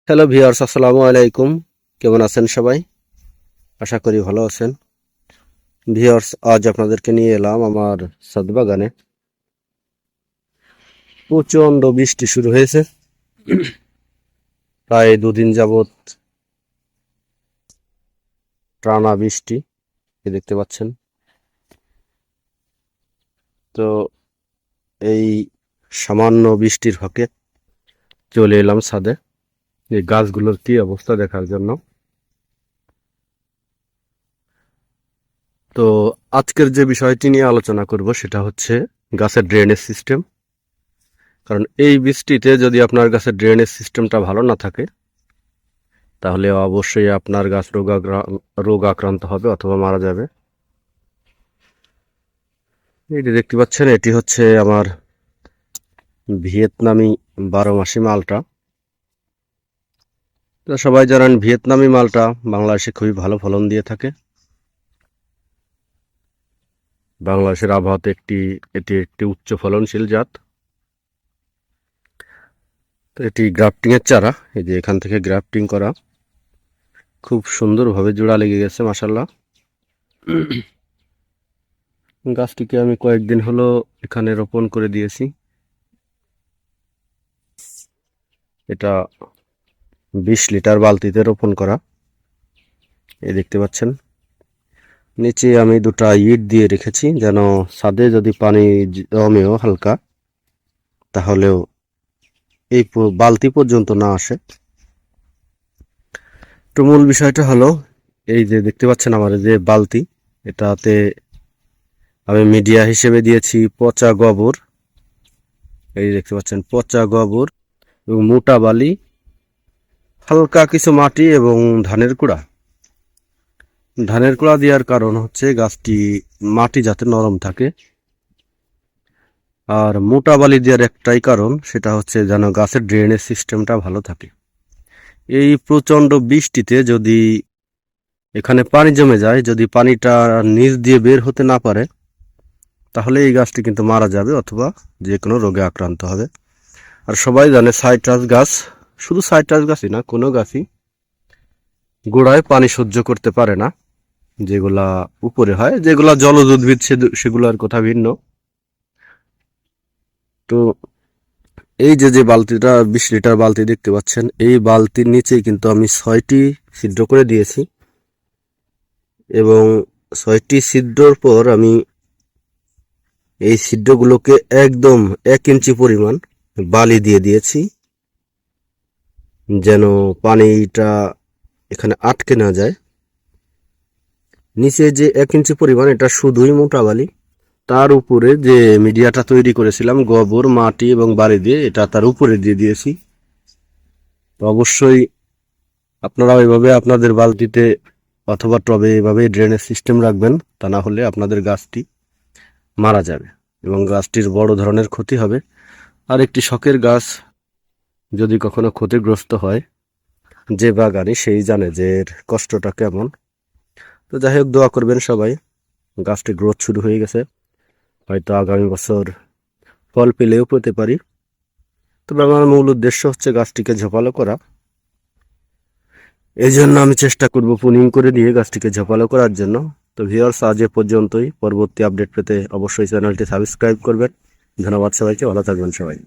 Hello viewers, আসসালামু আলাইকুম। কেমন আছেন সবাই? আশা করি ভালো আছেন। ভিউয়ার্স, আজ আপনাদেরকে নিয়ে এলাম আমার ছাদ বাগানে। প্রচণ্ড বৃষ্টি শুরু হয়েছে, প্রায় দুদিন যাবৎ টানা বৃষ্টি দেখতে পাচ্ছেন। তো এই সামান্য বৃষ্টির ফাঁকে চলে এলাম ছাদে এই গাছগুলোর কি অবস্থা দেখার জন্য। তো আজকের যে বিষয়টি নিয়ে আলোচনা করব সেটা হচ্ছে গাছের ড্রেনেজ সিস্টেম। কারণ এই বৃষ্টিতে যদি আপনার গাছের ড্রেনেজ সিস্টেমটা ভালো না থাকে তাহলে অবশ্যই আপনার গাছ রোগ আক্রান্ত হবে অথবা মারা যাবে। এটি দেখতে পাচ্ছেন, এটি হচ্ছে আমার ভিয়েতনামি 12 মাসি মালটা। তো সবাই জানেন ভিয়েতনামি মালটা বাংলাদেশে খুবই ভালো ফলন দিয়ে থাকে। বাংলাদেশের আবহাওয়াতে এটি একটি উচ্চ ফলনশীল জাত। তো এটি গ্রাফটিং এর চারা, এই যে এখান থেকে গ্রাফটিং করা, খুব সুন্দরভাবে জোড়া লেগে গেছে মাশাআল্লাহ। গাছটিকে আমি কয়েকদিন হলো এখানে রোপণ করে দিয়েছি। এটা 20 লিটার বালতিতে রোপণ করা। এই দেখতে পাচ্ছেন, নিচে আমি দুটা ইট দিয়ে রেখেছি যেন ছাদে যদি পানি জমেও হালকা তাহলেও এই বালতি পর্যন্ত না আসে। তো মূল বিষয়টা হলো এই যে দেখতে পাচ্ছেন আমার যে বালতি, এটাতে আমি মিডিয়া হিসেবে দিয়েছি পচা গোবর। এই দেখতে পাচ্ছেন পচা গোবর এবং মোটা বালি, হালকা কিছু মাটি এবং ধানের কুড়া। ধানের কুড়া দেওয়ার কারণ হচ্ছে গাছটি মাটি যাতে নরম থাকে, আর মোটা বালি দেওয়ার একটাই কারণ, সেটা হচ্ছে যেন গাছের ড্রেনেজ সিস্টেমটা ভালো থাকে। এই প্রচণ্ড বৃষ্টিতে যদি এখানে পানি জমে যায়, যদি পানিটা নিচ দিয়ে বের হতে না পারে তাহলে এই গাছটি কিন্তু মারা যাবে অথবা যে কোনো রোগে আক্রান্ত হবে। আর সবাই জানে সাইট্রাস গাছ, শুধু সাইট্রাস গাছই না, কোনো গাছই গোড়ায় পানি সহ্য করতে পারে না। যেগুলা উপরে হয়, যেগুলা জলজ উদ্ভিদ সেগুলোর কথা ভিন্ন। তো এই যে বালতিটা 20 লিটার বালতি দেখতে পাচ্ছেন, এই বালতির নিচেই কিন্তু আমি 6টি ছিদ্র করে দিয়েছি এবং 6টি ছিদ্রর পর আমি এই ছিদ্রগুলোকে একদম 1 ইঞ্চি পরিমাণ বালি দিয়ে দিয়েছি যেন পানিটা এখানে আটকে না যায়। নিচে যে 1 ইঞ্চি পরিমাণ, এটা শুধুই মোটা বালি। তার উপরে যে মিডিয়াটা তৈরি করেছিলাম গোবর, মাটি এবং বালি দিয়ে, এটা তার উপরে দিয়ে দিয়েছি। তো অবশ্যই আপনারা ওইভাবে আপনাদের বালতিতে অথবা টবে এভাবে ড্রেনেজ সিস্টেম রাখবেন, তা না হলে আপনাদের গাছটি মারা যাবে এবং গাছটির বড় ধরনের ক্ষতি হবে। আর একটি শখের গাছ যদি কখনো ক্ষতিগ্রস্ত হয়, যে বাগানি সেই জানে যে এর কষ্টটা কেমন। তো যাই হোক, দোয়া করবেন সবাই। গাছটি গ্রোথ শুরু হয়ে গেছে, হয়তো আগামী বছর ফল পেলেও পেতে পারি। তবে আমার মূল উদ্দেশ্য হচ্ছে গাছটিকে ঝোপালো করা। এই জন্য আমি চেষ্টা করব পুনিং করে দিয়ে গাছটিকে ঝোপালো করার জন্য। তো ভিউয়ার্স, আজ এ পর্যন্তই। পরবর্তী আপডেট পেতে অবশ্যই চ্যানেলটি সাবস্ক্রাইব করবেন। ধন্যবাদ সবাইকে, ভালো থাকবেন সবাই।